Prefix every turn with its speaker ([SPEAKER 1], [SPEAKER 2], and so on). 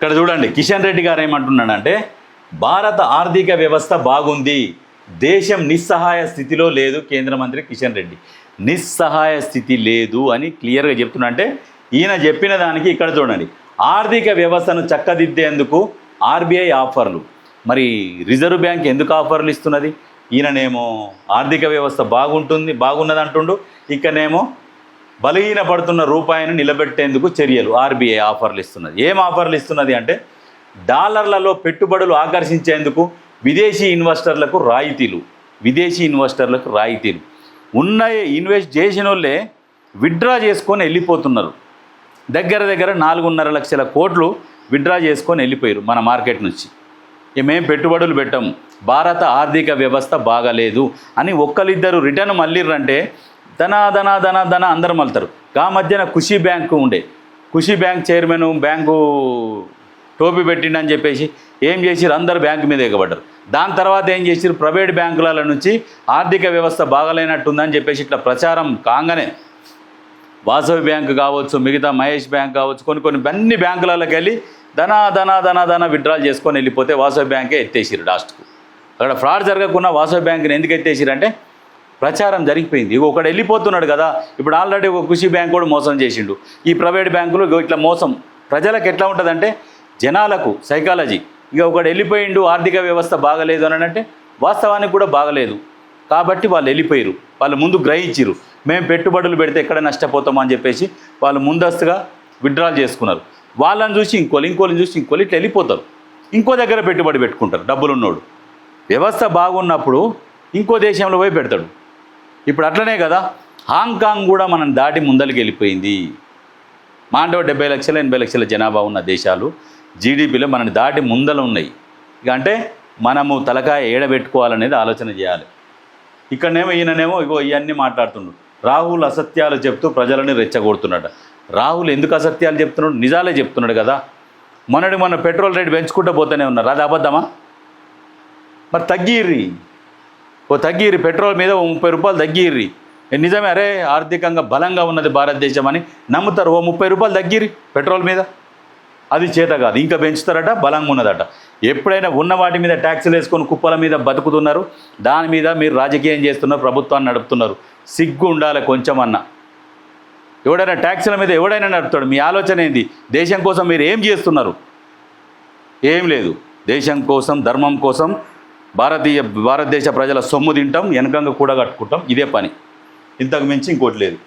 [SPEAKER 1] ఇక్కడ చూడండి కిషన్ రెడ్డి గారు ఏమంటున్నాడంటే భారత ఆర్థిక వ్యవస్థ బాగుంది, దేశం నిస్సహాయ స్థితిలో లేదు. కేంద్ర మంత్రి కిషన్ రెడ్డి నిస్సహాయ స్థితి లేదు అని క్లియర్గా చెప్తున్నా. అంటే ఈయన చెప్పిన దానికి ఇక్కడ చూడండి, ఆర్థిక వ్యవస్థను చక్కదిద్దేందుకు ఆర్బీఐ ఆఫర్లు. మరి రిజర్వ్ బ్యాంక్ ఎందుకు ఆఫర్లు ఇస్తున్నది? ఈయననేమో ఆర్థిక వ్యవస్థ బాగున్నది అంటుండు, ఇక్కడనేమో బలహీన పడుతున్న రూపాయిని నిలబెట్టేందుకు చర్యలు ఆర్బీఐ ఆఫర్లు ఇస్తున్నది. ఏం ఆఫర్లు ఇస్తున్నది అంటే డాలర్లలో పెట్టుబడులు ఆకర్షించేందుకు విదేశీ ఇన్వెస్టర్లకు రాయితీలు ఉన్న ఇన్వెస్ట్ చేసిన వాళ్ళే విత్డ్రా చేసుకొని వెళ్ళిపోతున్నారు. దగ్గర 4.5 లక్షల కోట్లు విత్డ్రా చేసుకొని వెళ్ళిపోయారు మన మార్కెట్ నుంచి. మేము పెట్టుబడులు పెట్టాము, భారత ఆర్థిక వ్యవస్థ బాగలేదు అని ఒక్కరిద్దరు రిటర్న్ మళ్ళీరంటే ధన అందరం మళ్తారు. ఆ మధ్యన ఖుషీ బ్యాంకు ఉండే, ఖుషీ బ్యాంక్ చైర్మన్ బ్యాంకు టోపీ పెట్టిండని చెప్పేసి ఏం చేసిరు, అందరు బ్యాంకు మీద ఎగబడ్డారు. దాని తర్వాత ఏం చేసిరు, ప్రైవేట్ బ్యాంకుల నుంచి ఆర్థిక వ్యవస్థ బాగలేనట్టుందని చెప్పేసి ఇట్లా ప్రచారం కాగానే వాసవి బ్యాంకు కావచ్చు, మిగతా మహేష్ బ్యాంక్ కావచ్చు, కొన్ని అన్ని బ్యాంకులకి వెళ్ళి ధన విత్డ్రాల్ చేసుకొని వెళ్ళిపోతే వాసవి బ్యాంకే ఎత్తేసిరు. లాస్ట్కు అక్కడ ఫ్రాడ్ జరగకుండా వాసవి బ్యాంకుని ఎందుకు ఎత్తేసిరంటే ప్రచారం జరిగిపోయింది. ఒకడు వెళ్ళిపోతున్నాడు కదా, ఇప్పుడు ఆల్రెడీ ఒక ఖుషీ బ్యాంక్ కూడా మోసం చేసిండు. ఈ ప్రైవేట్ బ్యాంకులు ఇట్లా మోసం ప్రజలకు ఎట్లా ఉంటుందంటే జనాలకు సైకాలజీ, ఇక ఒకడు వెళ్ళిపోయిండు ఆర్థిక వ్యవస్థ బాగలేదు అని అంటే వాస్తవానికి కూడా బాగలేదు కాబట్టి వాళ్ళు వెళ్ళిపోయారు. వాళ్ళు ముందు గ్రహించారు మేము పెట్టుబడులు పెడితే ఎక్కడ నష్టపోతామని చెప్పేసి వాళ్ళు ముందస్తుగా విత్డ్రాల్ చేసుకున్నారు. వాళ్ళని చూసి ఇంకోళ్ళని చూసి ఇట్లా వెళ్ళిపోతారు. ఇంకో దగ్గర పెట్టుబడి పెట్టుకుంటారు డబ్బులున్నోడు. వ్యవస్థ బాగున్నప్పుడు ఇంకో దేశంలో పోయి పెడతాడు. ఇప్పుడు అట్లనే కదా, హాంకాంగ్ కూడా మనం దాటి ముందరికి వెళ్ళిపోయింది. మాండవ 70 లక్షల 80 లక్షల జనాభా ఉన్న దేశాలు జీడిపిలో మనని దాటి ముందలు ఉన్నాయి. ఇక అంటే మనము తలకాయ ఏడబెట్టుకోవాలనేది ఆలోచన చేయాలి. ఇక్కడనేమో ఈయననేమో ఇవన్నీ మాట్లాడుతుండు. రాహుల్ అసత్యాలు చెప్తూ ప్రజలని రెచ్చగొడుతున్నాడు. రాహుల్ ఎందుకు అసత్యాలు చెప్తున్నాడు? నిజాలే చెప్తున్నాడు కదా. మొన్న పెట్రోల్ రేటు పెంచుకుంటూ పోతూనే ఉన్నారు, అది అబద్ధమా? మరి తగ్గిర్రి పెట్రోల్ మీద 30 రూపాయలు తగ్గిర్రి. నిజమే, అరే ఆర్థికంగా బలంగా ఉన్నది భారతదేశం అని నమ్ముతారు. 30 రూపాయలు తగ్గిర్రి పెట్రోల్ మీద, అది చేత కాదు, ఇంకా పెంచుతారట, బలంగా ఉన్నదట. ఎప్పుడైనా ఉన్న వాటి మీద ట్యాక్సులు వేసుకొని కుప్పల మీద బతుకుతున్నారు, దాని మీద మీరు రాజకీయం చేస్తున్నారు, ప్రభుత్వాన్ని నడుపుతున్నారు. సిగ్గు ఉండాలి కొంచెమన్నా. ఎవడైనా ట్యాక్సుల మీద ఎవడైనా నడుపుతాడు. మీ ఆలోచన ఏంది? దేశం కోసం మీరు ఏం చేస్తున్నారు? ఏం లేదు. దేశం కోసం, ధర్మం కోసం భారతదేశ ప్రజల సొమ్ము తింటాం, వెనకంగా కూడా కట్టుకుంటాం. ఇదే పని, ఇంతకు మించి ఇంకోటి లేదు.